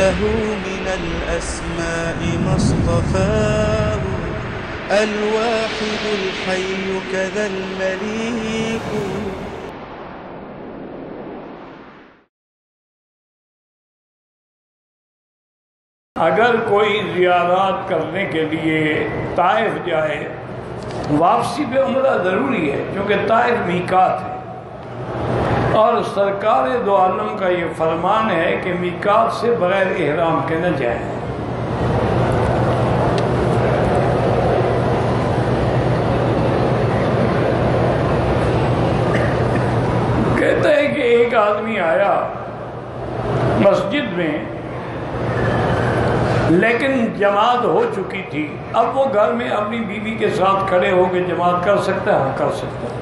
له من الأسماء ما اصطفاه الواحد الحي كذا المليك. اگر کوئی زیارات کرنے کے لیے طائف جائے، واپسی پہ عمرہ ضروری ہے کیونکہ طائف میقات ہے، اور سرکار دو عالم کا یہ فرمان ہے کہ میقات سے بغیر احرام کے نہ جائیں۔ کہتا ہے کہ ایک آدمی آیا مسجد میں، لیکن جماعت ہو چکی تھی، اب وہ گھر میں اپنی بیوی کے ساتھ کھڑے ہو کے جماعت کر سکتا ہے؟ ہاں کر سکتا ہے۔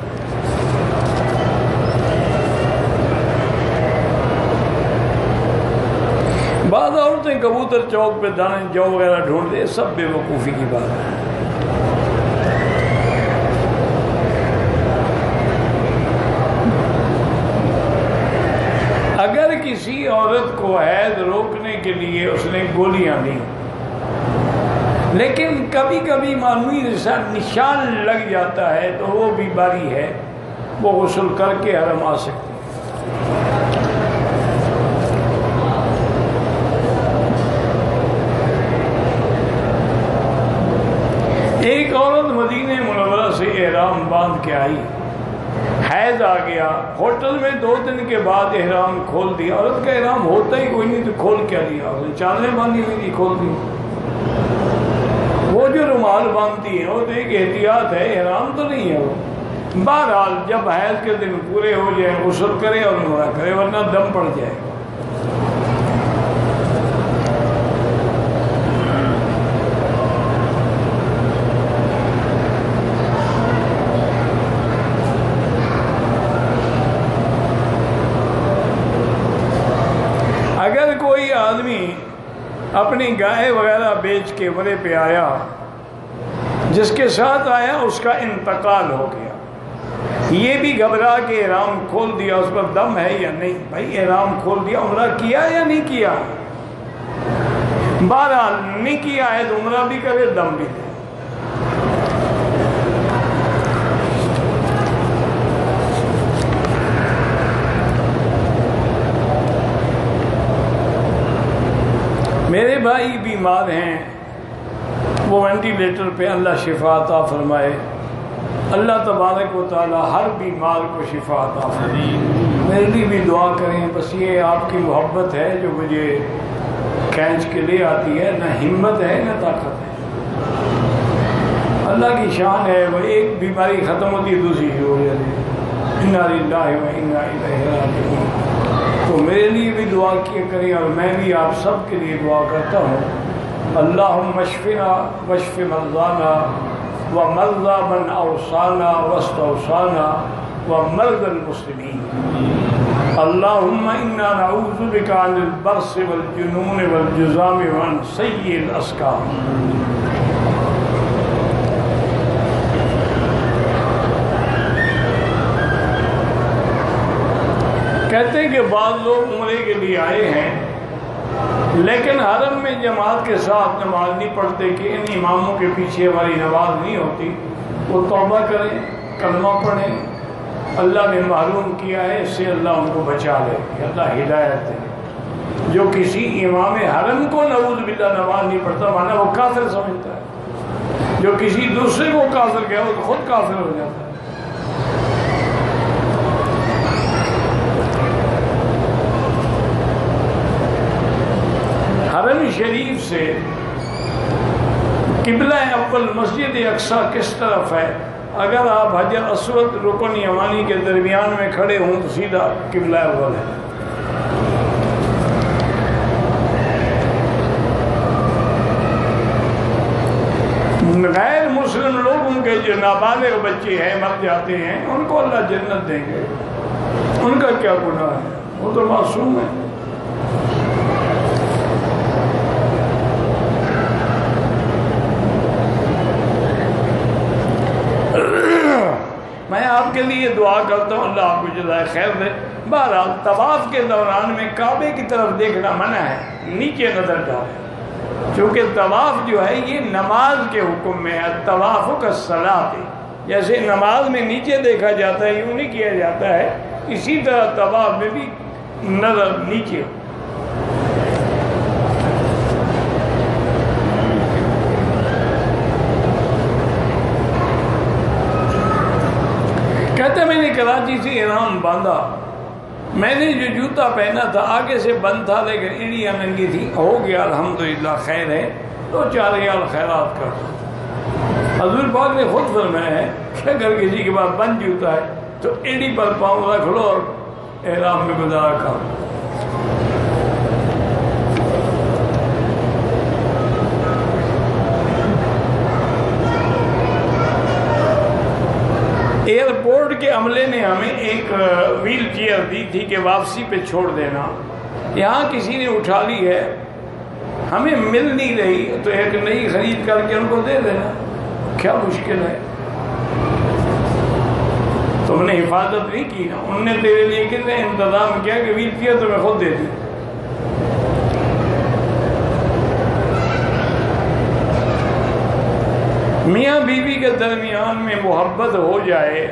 بعض عورتیں کبوتر چوک پہ دانے جو وغیرہ ڈھونڈ دے، سب بے وقوفی کی بات ہے۔ اگر کسی عورت کو حیض روکنے کے لیے اس نے گولیاں دی، لیکن کبھی کبھی معمولی نشان لگ جاتا ہے تو وہ بیماری ہے، وہ غسل کر کے حرم آ سکتی ہے۔ ایک عورت مدینہ منورہ سے احرام باندھ کے آئی، حیض آ گیا، ہوٹل میں 2 دن کے بعد احرام کھول دیا۔ عورت کا احرام ہوتا ہی کوئی نہیں تو کھول کیا دیا؟ اس نے چادریں باندھی ہوئی تھی، کھول دی۔ وہ جو رومال باندھتی ہے وہ تو ایک احتیاط ہے، احرام تو نہیں ہے وہ۔ بہرحال جب حیض کے دن پورے ہو جائیں غسل کرے اور عمرہ کرے، ورنہ دم پڑ جائے گا۔ اگر کوئی آدمی اپنی گائے وغیرہ بیچ کے عمرے پہ آیا، جس کے ساتھ آیا اس کا انتقال ہو گیا، یہ بھی گھبرا کے احرام کھول دیا، اس پر دم ہے یا نہیں؟ بھائی احرام کھول دیا، عمرہ کیا یا نہیں کیا؟ بہرحال نہیں کیا ہے تو عمرہ بھی کرے، دم بھی دے۔ میرے بھائی بیمار ہیں، وہ وینٹیلیٹر پہ، اللہ شفا عطا فرمائے۔ اللہ تبارک و تعالی ہر بیمار کو شفا عطا فرمائے۔ میرے لیے بھی دعا کریں، بس یہ آپ کی محبت ہے جو مجھے کھینچ کے لے آتی ہے، نہ ہمت ہے نہ طاقت ہے۔ اللہ کی شان ہے، وہ ایک بیماری ختم ہوتی ہے دوسری ہو جاتی ہے۔ انا للہ و انا الیہ راجعون۔ تو میرے لیے بھی دعا کیا کریں، اور میں بھی آپ سب کے لیے دعا کرتا ہوں۔ اللہم اشفنا واشف مرضانا ومرضى من اوصانا واستوصانا ومرضى المسلمین۔ اللہم انا نعوذ بک عن البرص والجنون والجذام وعن سیء الاسقام۔ کہتے ہیں کہ بعض لوگ عمرے کے لیے آئے ہیں لیکن حرم میں جماعت کے ساتھ نماز نہیں پڑھتے کہ ان اماموں کے پیچھے ہماری نماز نہیں ہوتی۔ وہ توبہ کریں، کلمہ پڑھیں، اللہ نے محروم کیا ہے، اس سے اللہ ان کو بچا لے، اللہ ہدایت دے۔ جو کسی امام حرم کو نعوذ باللہ نماز نہیں پڑھتا، مانا وہ کافر سمجھتا ہے۔ جو کسی دوسرے کو کافر کہے وہ خود کافر ہو جاتا ہے۔ حرم شریف سے قبلہ اول مسجد اقصی کس طرف ہے؟ اگر آپ حجر اسود رکن یمانی کے درمیان میں کھڑے ہوں تو سیدھا قبلہ اول ہے۔ غیر مسلم لوگوں کے جو نابالغ بچے ہیں مر جاتے ہیں، ان کو اللہ جنت دیں گے، ان کا کیا گناہ ہے؟ وہ تو معصوم ہے۔ میں آپ کے لیے دعا کرتا ہوں اللہ آپ کو جزائے خیر دے۔ بہرحال طواف کے دوران میں کعبے کی طرف دیکھنا منع ہے، نیچے نظر ڈالیں، چونکہ طواف جو ہے یہ نماز کے حکم میں ہے، طواف کا صلاۃ، جیسے نماز میں نیچے دیکھا جاتا ہے یوں نہیں کیا جاتا ہے، اسی طرح طواف میں بھی نظر نیچے۔ کہتے میں نے کراچی سے احرام باندھا، میں نے جو جوتا پہنا تھا آگے سے بند تھا لیکن ایڑیاں ننگی تھی، ہو گیا الحمدللہ خیر ہے، تو 4 ریال خیرات کر دو۔ حضور پاک نے خود فرمایا ہے کہ اگر کسی کے پاس بند جوتا ہے تو ایڑی پر پاؤں رکھ لو اور احرام میں گزارا کرو۔ ایئرپورٹ کے عملے نے ہمیں ایک ویل چیئر دی تھی کہ واپسی پہ چھوڑ دینا، یہاں کسی نے اٹھا لی ہے، ہمیں مل نہیں رہی تو ایک نئی خرید کر کے ان کو دے دینا، کیا مشکل ہے؟ تم نے حفاظت نہیں کی نا، انہوں نے تیرے لیے کتنے انتظام کیا کہ ویل چیئر تمہیں خود دے دی۔ میاں بیوی کے درمیان میں محبت ہو جائے،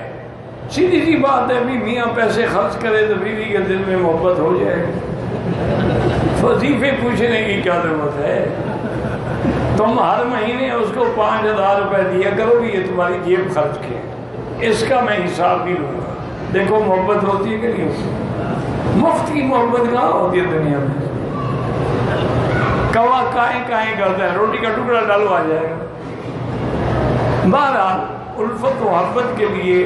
سیدھی سی بات ہے، بھی میاں پیسے خرچ کرے تو بیوی کے دل میں محبت ہو جائے، وظیفے پوچھنے کی کیا ضرورت ہے؟ تم ہر مہینے اس کو 5000 روپے دیا کرو گی، یہ تمہاری جیب خرچ کے، اس کا میں حساب بھی لوں گا۔ دیکھو محبت ہوتی ہے کہ نہیں ہوتی؟ مفت کی محبت کہاں ہوتی ہے دنیا میں؟ کوا کائیں کرتا ہے، روٹی کا ٹکڑا ڈالو آ جائے گا۔ بہرحال الفت و محبت کے لیے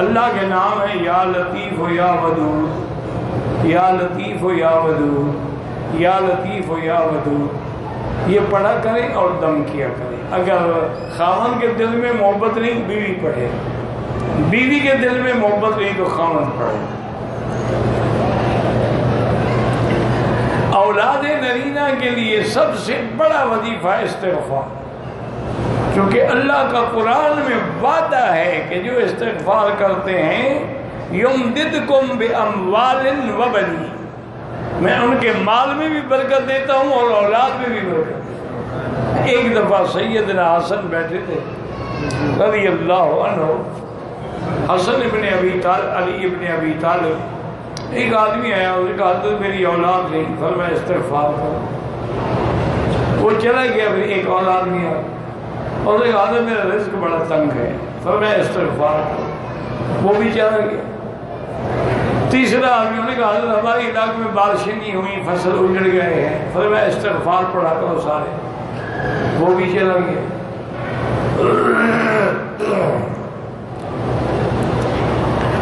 اللہ کے نام ہے یا لطیف و یا ودود، یا لطیف و یا ودود، یا لطیف و یا ودود، یہ پڑھا کریں اور دم کیا کریں۔ اگر خاوند کے دل میں محبت نہیں بیوی پڑھے، بیوی کے دل میں محبت نہیں تو خاوند پڑھے۔ اولاد نرینہ کے لیے سب سے بڑا وظیفہ استغفار، کیونکہ اللہ کا قرآن میں وعدہ ہے کہ جو استغفار کرتے ہیں یمددکم باموال وبنین، میں ان کے مال میں بھی برکت دیتا ہوں اور اولاد میں بھی برکت دیتا ہوں۔ ایک دفعہ سیدنا حسن بیٹھے تھے رضی اللہ عنہ، حسن ابن ابی طالب، علی ابن ابی طالب، ایک آدمی آیا، اس نے کہا حضرت میری اولاد نہیں، فرمایا استغفار کرو۔ وہ چلا گیا، پھر ایک اور آدمی آیا اور ایک آدمی میرا رزق بڑا تنگ ہے، فرمایا استغفار کرو، وہ بھی چلا گیا۔ تیسرا آدمی نے کہا حضرت ہمارے علاقے میں بارشیں نہیں ہوئی، فصل اجڑ گئے ہیں، فرمایا استغفار پڑھا کرو سارے، وہ بھی چلا گیا۔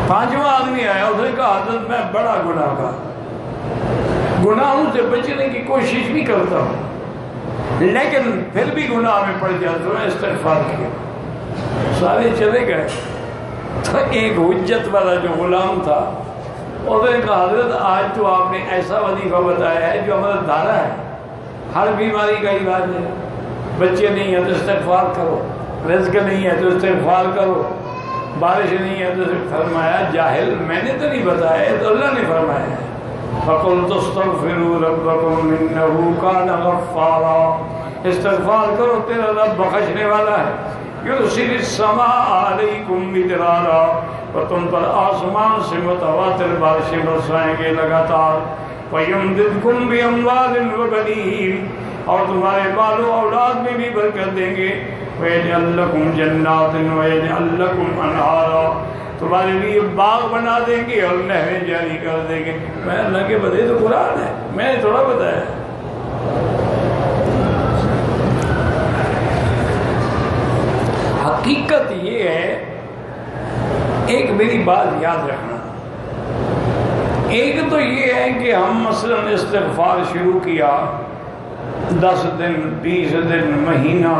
پانچواں آدمی آیا، اس نے کہا حضرت میں بڑا گناہ گار، گناہوں سے بچنے کی کوشش بھی کرتا ہوں لیکن پھر بھی گناہ میں پڑ جاتا ہوں، استغفار کیا۔ سارے چلے گئے تو ایک حجت والا جو غلام تھا اس نے کہا حضرت آج تو آپ نے ایسا وظیفہ بتایا ہے جو ہمارا دھارا ہے، ہر بیماری کا علاج ہے، بچے نہیں ہیں تو استغفار کرو، رزق نہیں ہے تو استغفار کرو، بارش نہیں ہے تو فرمایا جاہل میں نے تو نہیں بتایا ہے، تو اللہ نے فرمایا ہے فَقُلْتُ اسْتَغْفِرُوا رَبَّكُمْ إِنَّهُ كَانَ غَفَّارًا، استغفار کرو تیرا رب بخشنے والا ہے، يُرْسِلِ السَّمَاءَ عَلَيْكُمْ مِدْرَارًا، اور تم پر آسمان سے متواتر بارشیں برسائیں گے لگاتار، وَيُمْدِدْكُمْ بِأَمْوَالٍ وَبَنِينَ، اور تمہارے مال و اولاد میں بھی برکت دیں گے، وَيَجْعَلْ لَكُمْ جَنَّاتٍ وَيَجْعَلْ لَكُمْ أَنْهَارًا، تمہارے لیے باغ بنا دیں گے اور نہریں جاری کر دیں گے۔ میں اللہ کے بدے تو قرآن ہے، میں نے تھوڑا بتایا۔ حقیقت یہ ہے، ایک میری بات یاد رکھنا، ایک تو یہ ہے کہ ہم مثلا استغفار شروع کیا 10 دن 20 دن مہینہ،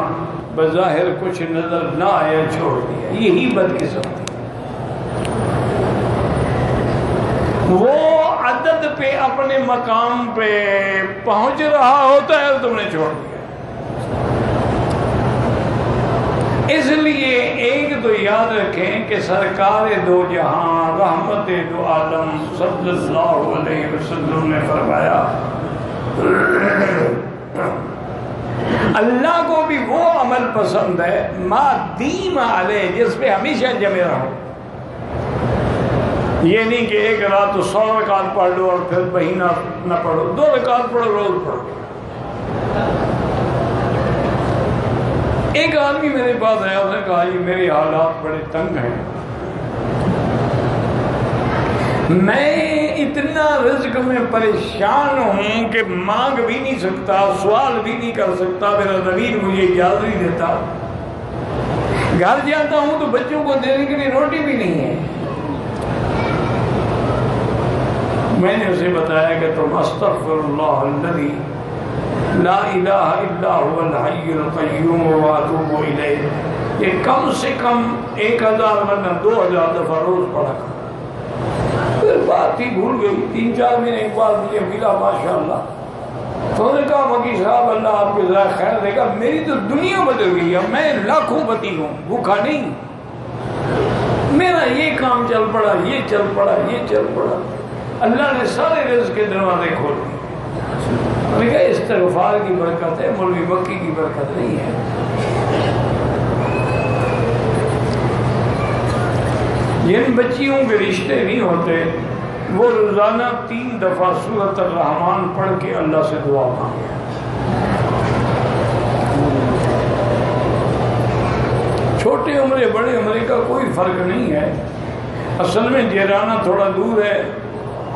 بظاہر کچھ نظر نہ آیا چھوڑ دیا، یہی بدقسمتی۔ وہ عدد پہ اپنے مقام پہ پہنچ رہا ہوتا ہے اور تم نے چھوڑ دیا۔ اس لیے ایک تو یاد رکھیں کہ سرکار دو جہاں رحمت دو عالم صلی اللہ علیہ وسلم نے فرمایا اللہ کو بھی وہ عمل پسند ہے ما دیم علیہ جس پہ ہمیشہ جمے رہو. یہ نہیں کہ ایک رات تو 100 رکعت پڑھ لو اور پھر مہینہ نہ پڑھو، 2 رکعت پڑھو، روز پڑھو. ایک آدمی میرے پاس آیا، اس نے کہا یہ میرے حالات بڑے تنگ ہیں، میں اتنا رزق میں پریشان ہوں کہ مانگ بھی نہیں سکتا، سوال بھی نہیں کر سکتا، میرا ضمیر مجھے اجازت نہیں دیتا. گھر جاتا ہوں تو بچوں کو دینے کے لیے روٹی بھی نہیں ہے. میں نے اسے بتایا کہ تم استغفر اللہ الذی لا الہ الا هو الحی القیوم واتوب الیہ، یہ کم سے کم 1000 ورنہ 2000 دفعہ روز پڑھا کر. پھر بات ہی بھول گئی. 3-4 مہینے ایک بار مجھے ملا ماشاءاللہ. تو نے کہا وکیل صاحب اللہ آپ کے ذرا خیر دے گا، میری تو دنیا بدل گئی ہے، میں لاکھوں پتی ہوں، بھوکا نہیں. میرا یہ کام چل پڑا، یہ چل پڑا، یہ چل پڑا. اللہ نے سارے رزق کے دروازے کھول دیے. میں نے کہا استغفار کی برکت ہے، مولوی مکی کی برکت نہیں ہے. جن بچیوں کے رشتے نہیں ہوتے وہ روزانہ 3 دفعہ سورۃ الرحمن پڑھ کے اللہ سے دعا مانگے. چھوٹے عمرے بڑے عمرے کا کوئی فرق نہیں ہے. اصل میں جیرانہ تھوڑا دور ہے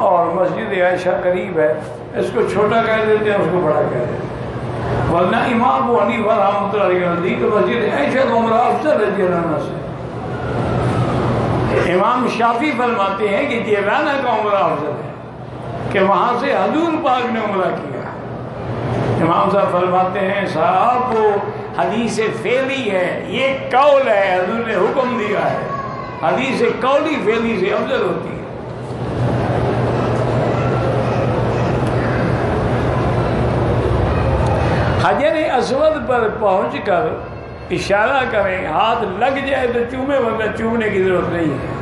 اور مسجد عائشہ قریب ہے، اس کو چھوٹا کہہ دیتے ہیں، اس کو بڑا کہہ دیتے ہیں. ورنہ امام ابو حنیفہ رحمۃ اللہ علیہ نزدیک مسجد عائشہ کا عمرہ افضل ہے جیرانہ سے. امام شافعی فرماتے ہیں کہ جیرانہ کا عمرہ افضل ہے کہ وہاں سے حضور پاک نے عمرہ کیا. امام صاحب فرماتے ہیں صاحب وہ حدیث فعلی ہے، یہ قول ہے، حضور نے حکم دیا ہے. حدیث قولی فعلی سے افضل ہوتی ہے. حجر اسود پر پہنچ کر اشارہ کریں، ہاتھ لگ جائے تو چومے، ورنہ چومنے کی ضرورت نہیں ہے.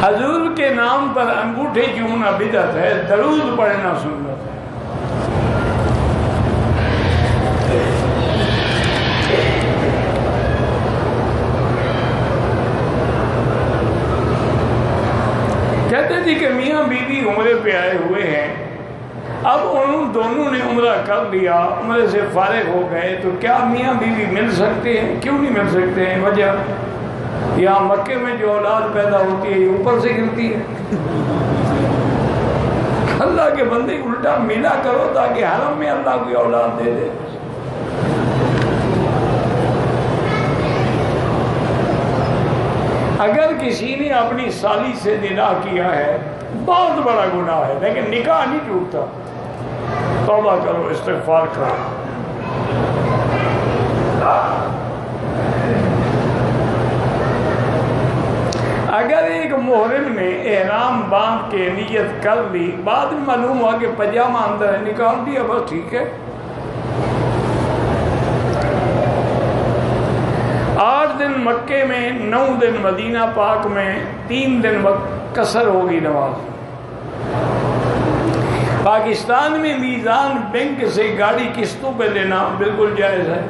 حضور کے نام پر انگوٹھے چومنا بدعت ہے، درود پڑھنا سنت ہے. کہتے تھے کہ میاں بیوی عمرے پہ آئے ہوئے ہیں، اب ان دونوں نے عمرہ کر لیا، عمرے سے فارغ ہو گئے، تو کیا میاں بیوی مل سکتے ہیں؟ کیوں نہیں مل سکتے ہیں؟ وجہ یہاں مکے میں جو اولاد پیدا ہوتی ہے یہ اوپر سے گرتی ہے. اللہ کے بندے الٹا ملا کرو تاکہ حرم میں اللہ کی اولاد دے دے. اگر کسی نے اپنی سالی سے نکاح کیا ہے بہت بڑا گناہ ہے، لیکن نکاح نہیں ٹوٹتا. توبہ کرو، استغفار کرو. اگر ایک محرم نے احرام باندھ کے نیت کر لی، بعد میں معلوم ہوا کہ پجامہ اندر ہے، نکال دیا، بس ٹھیک ہے. 8 دن مکے میں، 9 دن مدینہ پاک میں، 3 دن قصر ہوگی نماز. پاکستان میں میزان بینک سے گاڑی قسطوں پہ لینا بالکل جائز ہے.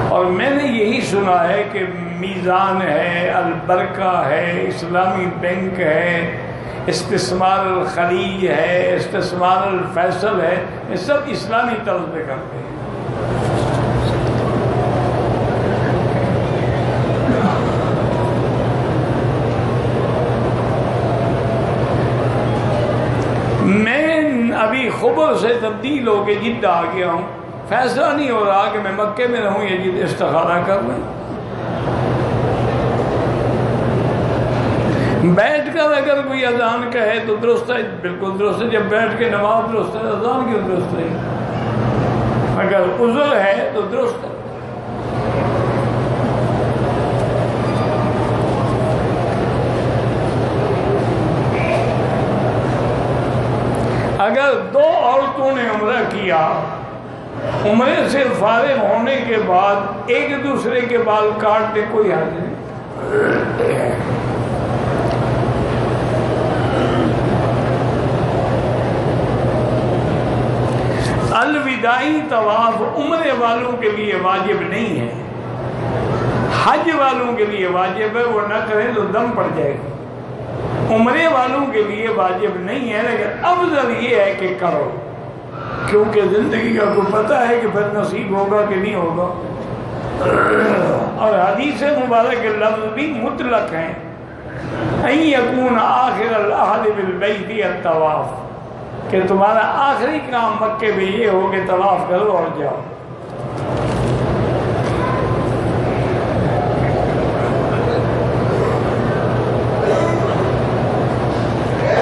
اور میں نے یہی سنا ہے کہ میزان ہے، البرکہ ہے، اسلامی بینک ہے، استثمار الخلیج ہے، استثمار الفیصل ہے، یہ سب اسلامی طرز پہ کرتے ہیں. میں ابھی خبر سے تبدیل ہو کے جدہ آ گیا ہوں، فیصلہ نہیں ہو رہا کہ میں مکے میں رہوں یا جدہ استخارہ کر لوں. بیٹھ کر اگر کوئی اذان کہے تو درست ہے، بالکل درست ہے. جب بیٹھ کے نماز درست ہے، اذان کیوں درست ہے؟ اگر عذر ہے تو درست ہے. اگر 2 عورتوں نے عمرہ کیا عمرے سے فارغ ہونے کے بعد ایک دوسرے کے بال کاٹنے کوئی حرج نہیں. الوداعی طواف عمرے والوں کے لیے واجب نہیں ہے، حج والوں کے لیے واجب ہے، وہ نہ کریں تو دم پڑ جائے گا. عمرے والوں کے لیے واجب نہیں ہے، لیکن افضل یہ ہے کہ کرو، کیونکہ زندگی کا کوئی پتہ ہے کہ پھر نصیب ہوگا کہ نہیں ہوگا. اور حدیث مبارک کے لفظ بھی مطلق ہیں، ان یکون آخر العہد بالبیت الطواف، کہ تمہارا آخری کام مکے میں یہ ہو کہ طواف کرو اور جاؤ.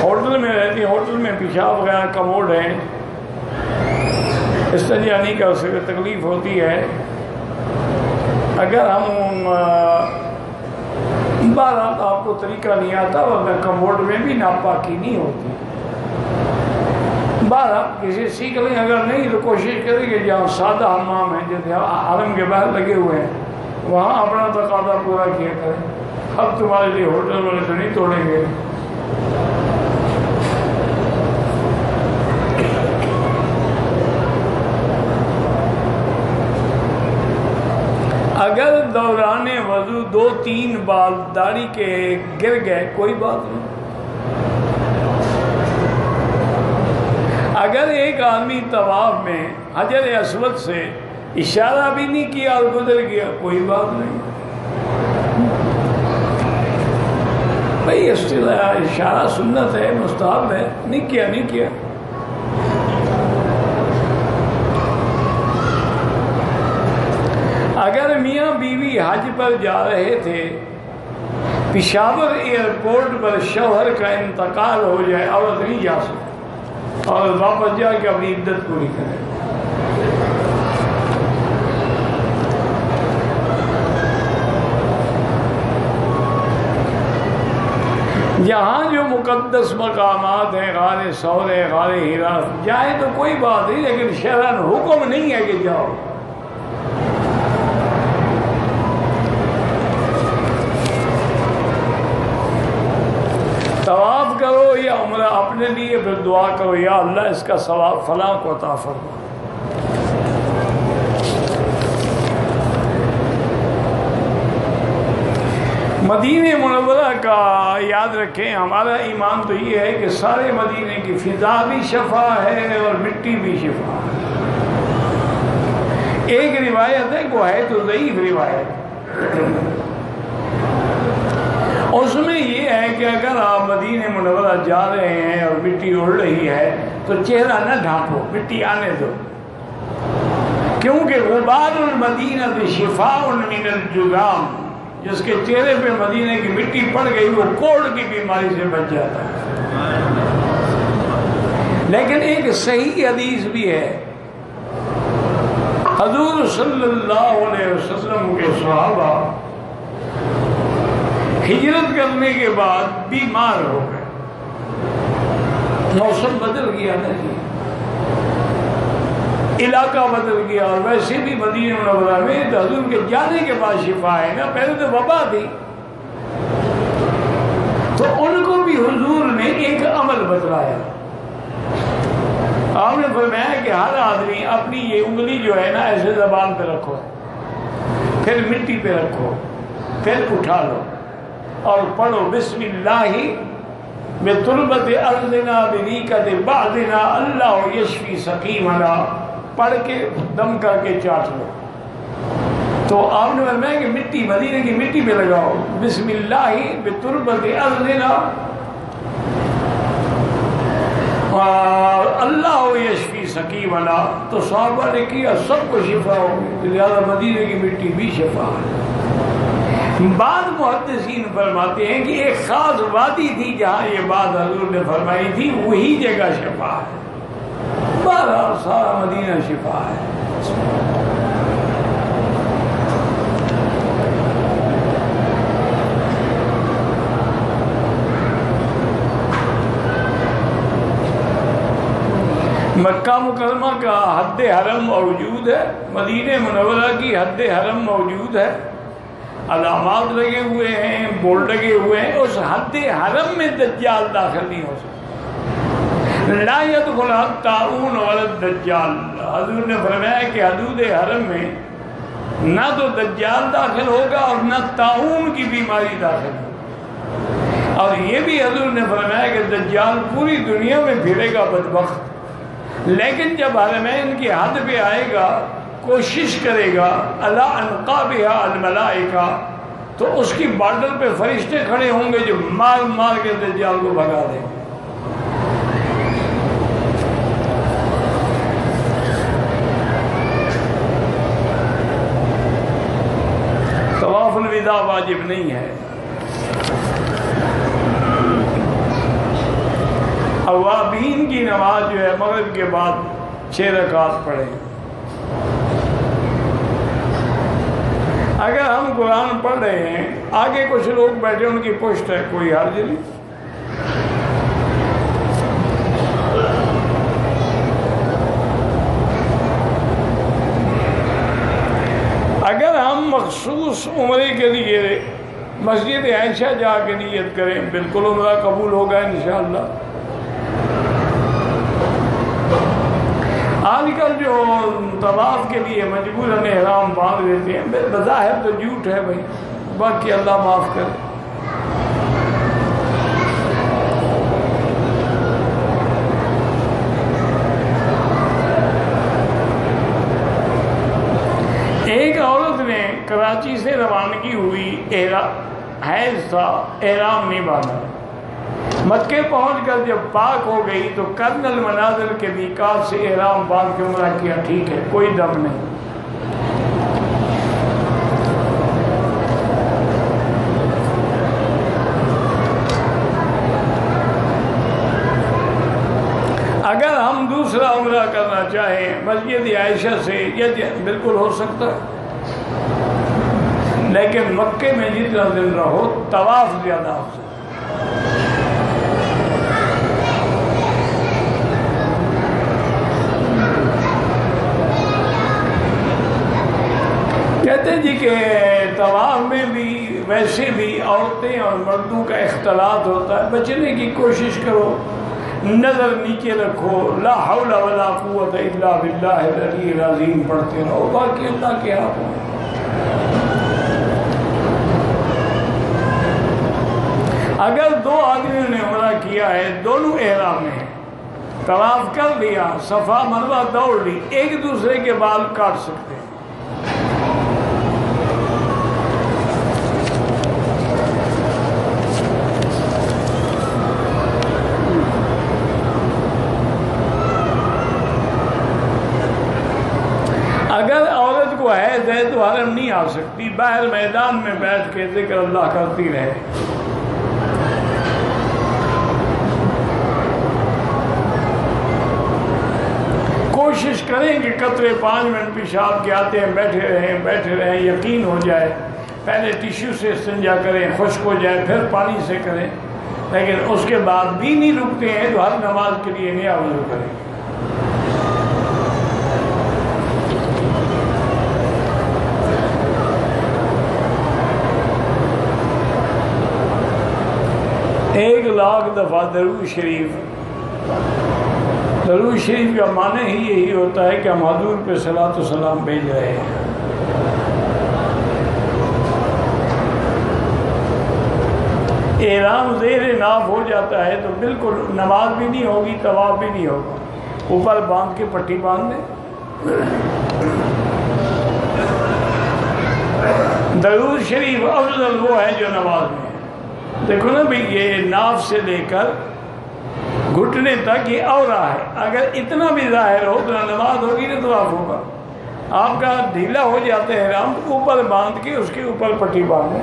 ہوٹل میں رہتی، ہوٹل میں پیشاب وغیرہ کموڈ ہے، استنجا نہیں کر سکتے، تکلیف ہوتی ہے. اگر ہم بہرحال آپ کو طریقہ نہیں آتا ورنہ کموڈ میں بھی ناپاکی نہیں ہوتی. بہرحال کسی سیکھ لیں، اگر نہیں تو کوشش کریں کہ جہاں سادہ حمام ہیں جیسے حرم کے باہر لگے ہوئے ہیں وہاں اپنا تقاضا پورا کیا کریں. اب تمہارے لیے ہوٹل والے تو نہیں توڑیں گے. اگر دوران وضو 2-3 بال داڑھی کے گر گئے کوئی بات نہیں. اگر ایک آدمی طواف میں حجر اسود سے اشارہ بھی نہیں کیا اور گزر گیا کوئی بات نہیں. بھائی اشارہ سنت ہے، مستحب ہے، نہیں کیا نہیں کیا. اگر میاں بیوی حج پر جا رہے تھے، پشاور ایئرپورٹ پر شوہر کا انتقال ہو جائے، عورت نہیں جا سکتی اور واپس جا کے اپنی عدت پوری کرے. یہاں جو مقدس مقامات ہیں، غار ثور ہے، غار ہرا، جائیں تو کوئی بات نہیں، لیکن شرعاً حکم نہیں ہے کہ جاؤ. طواف کرو یا عمرہ اپنے لیے، پھر دعا کرو یا اللہ اس کا ثواب فلاں کو عطا فرما. مدینہ منورہ کا یاد رکھیں، ہمارا ایمان تو یہ ہے کہ سارے مدینے کی فضا بھی شفا ہے اور مٹی بھی شفا ہے. ایک روایت ہے وہ ہے تو ضعیف روایت، اس میں یہ ہے کہ اگر آپ مدینہ منورہ جا رہے ہیں اور مٹی اڑ رہی ہے تو چہرہ نہ ڈھانپو، مٹی آنے دو، کیونکہ غبار المدینہ شفاء من الجذام، جس کے چہرے پہ مدینہ کی مٹی پڑ گئی وہ کوڑ کی بیماری سے بچ جاتا ہے. لیکن ایک صحیح حدیث بھی ہے، حضور صلی اللہ علیہ وسلم کے صحابہ ہجرت کرنے کے بعد بیمار ہو گئے، موسم بدل گیا نا جی، علاقہ بدل گیا، اور ویسے بھی مدینہ منورہ میں تو حضور کے جانے کے بعد شفا ہے نا، پہلے تو وبا تھی. تو ان کو بھی حضور نے ایک عمل بتلایا. آپ نے فرمایا کہ ہر آدمی اپنی یہ انگلی جو ہے نا ایسے زبان پہ رکھو، پھر مٹی پہ رکھو، پھر اٹھا لو اور پڑھو بسم اللہ بتربت ارضنا بریقت بعضنا اللہ یشفی سقیمنا، پڑھ کے دم کر کے چاٹ لو. تو آپ نے فرمایا کہ مٹی مدینے کی مٹی پہ لگاؤ، بسم اللہ بتربت ارضنا اللہ یشفی سقیمنا. تو صحابہ نے کیا، سب کو شفا ہو گئی، لہذا مدینے کی مٹی بھی شفا ہے. بعض محدثین فرماتے ہیں کہ ایک خاص وادی تھی جہاں یہ بات حضور نے فرمائی تھی، وہی جگہ شفا ہے. بہرحال سارا مدینہ شفا ہے. مکہ مکرمہ کا حد حرم موجود ہے، مدینہ منورہ کی حد حرم موجود ہے، علامات لگے ہوئے ہیں، بورڈ لگے ہوئے ہیں، اس حد حرم میں دجال داخل نہیں ہو سکتا۔ لا يدخل الطاعون ولا الدجال، حضور نے فرمایا کہ حدود حرم میں نہ تو دجال داخل ہوگا اور نہ طاعون کی بیماری داخل ہوگی، اور یہ بھی حضور نے فرمایا کہ دجال پوری دنیا میں پھرے گا بدبخت، لیکن جب حرمین کی حد پہ آئے گا کوشش کرے گا الا انقابھا الملائکہ، تو اس کی بارڈر پہ فرشتے کھڑے ہوں گے جو مار مار کے دجال کو بھگا دیں گے۔ طواف الوداع واجب نہیں ہے، اوابین کی نماز جو ہے مغرب کے بعد 6 رکعت پڑھیں۔ اگر ہم قرآن پڑھ رہے ہیں، آگے کچھ لوگ بیٹھے ان کی پشت ہے، کوئی حرج نہیں۔ اگر ہم مخصوص عمرے کے لیے مسجد عائشہ جا کے نیت کریں، بالکل عمرہ قبول ہوگا انشاءاللہ۔ آج کل جو طواف کے لیے مجبوراً احرام باندھ لیتے ہیں، بظاہر تو جھوٹ ہے بھائی، باقی اللہ معاف کرے۔ ایک عورت نے کراچی سے روانگی ہوئی، حیض تھا، احرام نہیں باندھا، مکے پہنچ کر جب پاک ہو گئی تو کرنل منازل کے میقات سے احرام باندھ کے عمرہ کیا، ٹھیک ہے، کوئی دم نہیں۔ اگر ہم دوسرا عمرہ کرنا چاہیں مسجد عائشہ سے، یہ بالکل ہو سکتا ہے، لیکن مکے میں جتنا دن رہو طواف زیادہ ہو سکتا ہے۔ کہتے ہیں جی کہ طواف میں بھی ویسے بھی عورتیں اور مردوں کا اختلاط ہوتا ہے، بچنے کی کوشش کرو، نظر نیچے رکھو، لا حول ولا قوت الا باللہ العلی العظیم پڑھتے رہو، باقی اللہ کے ہاتھ میں۔ اگر 2 آدمیوں نے عمرہ کیا ہے، دونوں احرام میں ہیں، طواف کر لیا، صفا مروہ دوڑ لی، ایک دوسرے کے بال کاٹ سکتے ہیں۔ اگر عورت کو حیض ہے تو حرم نہیں آ سکتی، باہر میدان میں بیٹھ کے ذکر اللہ کرتی رہے۔ کوشش کریں کہ قطرے 5 منٹ پیشاب کے آتے ہیں، بیٹھے رہیں، یقین ہو جائے، پہلے ٹیشو سے استنجا کریں، خشک ہو جائے پھر پانی سے کریں، لیکن اس کے بعد بھی نہیں رکتے ہیں تو ہر نماز کے لیے نیا وضو کریں۔ ایک لاکھ دفعہ درود شریف کا معنی ہی یہی ہوتا ہے کہ ہم حضور پہ صلاۃ و سلام بھیج رہے ہیں۔ احرام زیر ناف ہو جاتا ہے تو بالکل نماز بھی نہیں ہوگی، طواف بھی نہیں ہوگا، اوپر باندھ کے پٹی باندھ دیں۔ درود شریف افضل وہ ہے جو نماز میں ہے۔ دیکھو نا بھئی، یہ ناف سے لے کر گھٹنے تک یہ اورا ہے، اگر اتنا بھی ظاہر ہو تو نماز ہوگی نہ طواف ہوگا۔ آپ کا ڈھیلا ہو جاتا ہے احرام تو اوپر باندھ کے اس کے اوپر پٹی باندھیں۔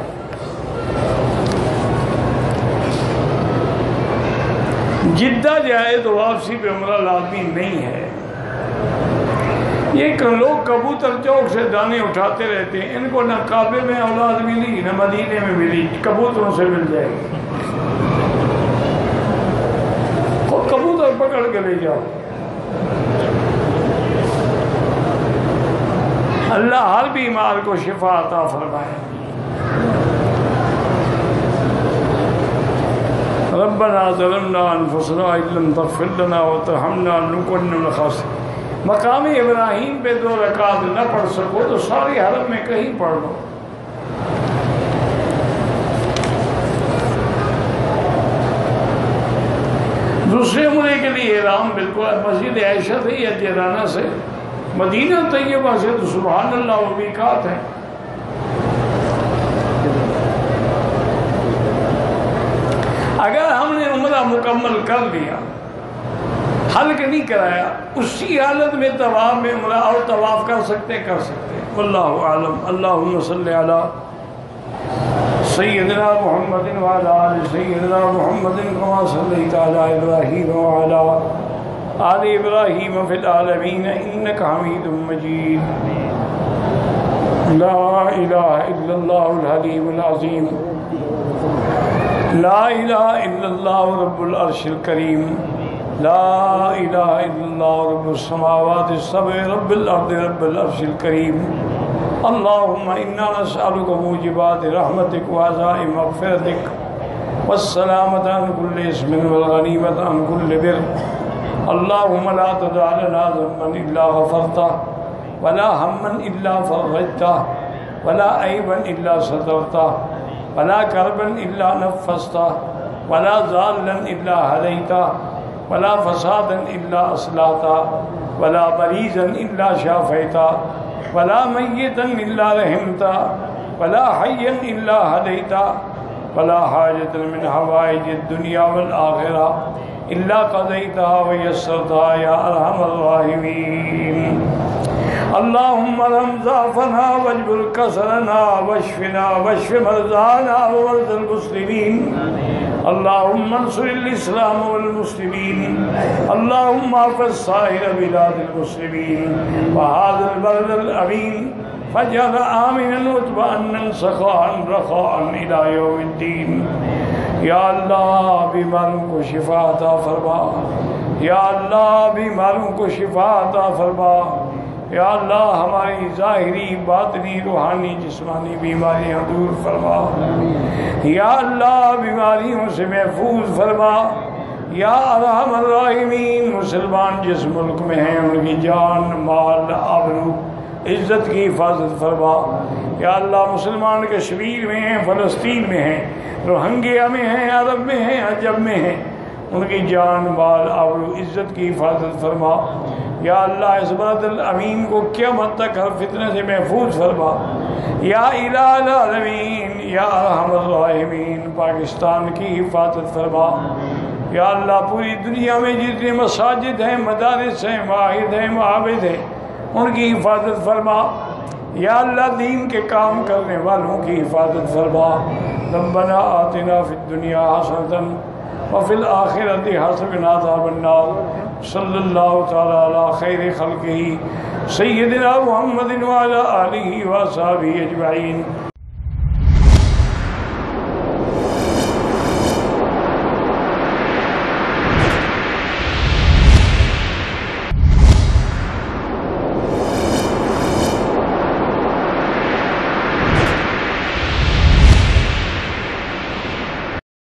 جدہ جائے تو واپسی پہ عمرہ لازمی نہیں ہے۔ یہ لوگ کبوتر چوک سے دانے اٹھاتے رہتے ہیں، ان کو نہ کعبے میں اولاد ملی نہ مدینے میں ملی، کبوتروں سے مل جائے گی، خود کبوتر پکڑ کے لے جاؤ۔ اللہ ہر بیمار کو شفا عطا فرمائے۔ ربنا ظلمنا انفسنا ان لم تغفر لنا وترحمنا لنكن من الخاسرین۔ مقام ابراہیم پہ 2 رکعت نہ پڑھ سکو تو سارے حرم میں کہیں پڑھ لو۔ دوسرے عمرے کے لیے احرام بالکل مسجد عائشہ سے یا جیرانہ سے، مدینہ طیبہ سے تو سبحان اللہ و میقات ہے۔ اگر ہم نے عمرہ مکمل کر لیا، حلق نہیں کرایا، اسی حالت میں طواف میں عمرہ اور طواف کر سکتے واللہ اعلم۔ اللہم صلی علی سیدنا محمد وعلی آل سیدنا محمد کما صلیت علی ابراہیم وعلی آل ابراہیم فی العالمین انک حمید مجید۔ لا الہ الا اللہ الحلیم العظیم، لا الہ الا اللہ رب العرش الکریم، لا الہ الا اللہ رب السماوات السبع رب الارض رب العرش الکریم۔ اللہم انا نسألک موجبات رحمتک وعزائم مغفرتک والسلامة عن كل اسم والغنیمة عن كل بر۔ اللہم لا تدع لنا ذنبا الا غفرته ولا ہما الا فرجته ولا عیبا الا سترته ولا کربا الا نفسته ولا ضالا الا هديته ولا فسادا الا اصلاحته ولا مريضا الا شافيته ولا ميتا الا رحمته ولا حيا الا هديته ولا حاجة من حوائج الدنيا والآخرة الا قضيتها ويسرتها يا ارحم الراحمين۔ اللهم ارحم ضعفنا واجبر كسرنا واشفنا واشف مرضانا ومرضى المسلمين۔ اللهم انصر الاسلام والمسلمين، اللهم احفظ سائر بلاد المسلمين وهذا البلد الامين فاجعل آمنا مطمئنا سخاء رخاء الى يوم الدين۔ یا اللہ بیماروں کو شفا عطا فرما، یا اللہ بیماروں کو شفا عطا فرما، یا اللہ ہماری ظاہری باطنی روحانی جسمانی بیماریاں دور فرما، یا اللہ بیماریوں سے محفوظ فرما، یا ارحم الراحمین۔ مسلمان جس ملک میں ہیں ان کی جان مال آبرو عزت کی حفاظت فرما، یا اللہ مسلمان کشمیر میں ہیں، فلسطین میں ہیں، روہنگیا میں ہیں، عرب میں ہیں، عجم میں ہیں، ان کی جان مال آبرو عزت کی حفاظت فرما، یا اللہ اس بلد الامین کو قیامت تک ہر فتنہ سے محفوظ فرما، یا الہ العالمین، یا ارحم الراحمین۔ پاکستان کی حفاظت فرما، یا اللہ پوری دنیا میں جتنے مساجد ہیں، مدارس ہیں، معاہد ہیں، معابد ہیں، ان کی حفاظت فرما، یا اللہ دین کے کام کرنے والوں کی حفاظت فرما۔ ربنا آتنا فی الدنیا حسنۃ وفی الآخرۃ حسنۃ وقنا عذاب النار۔ صلی اللہ تعالی علی خیر خلقہ سیدنا محمد وعلی آلہ وصحبہ اجمعین۔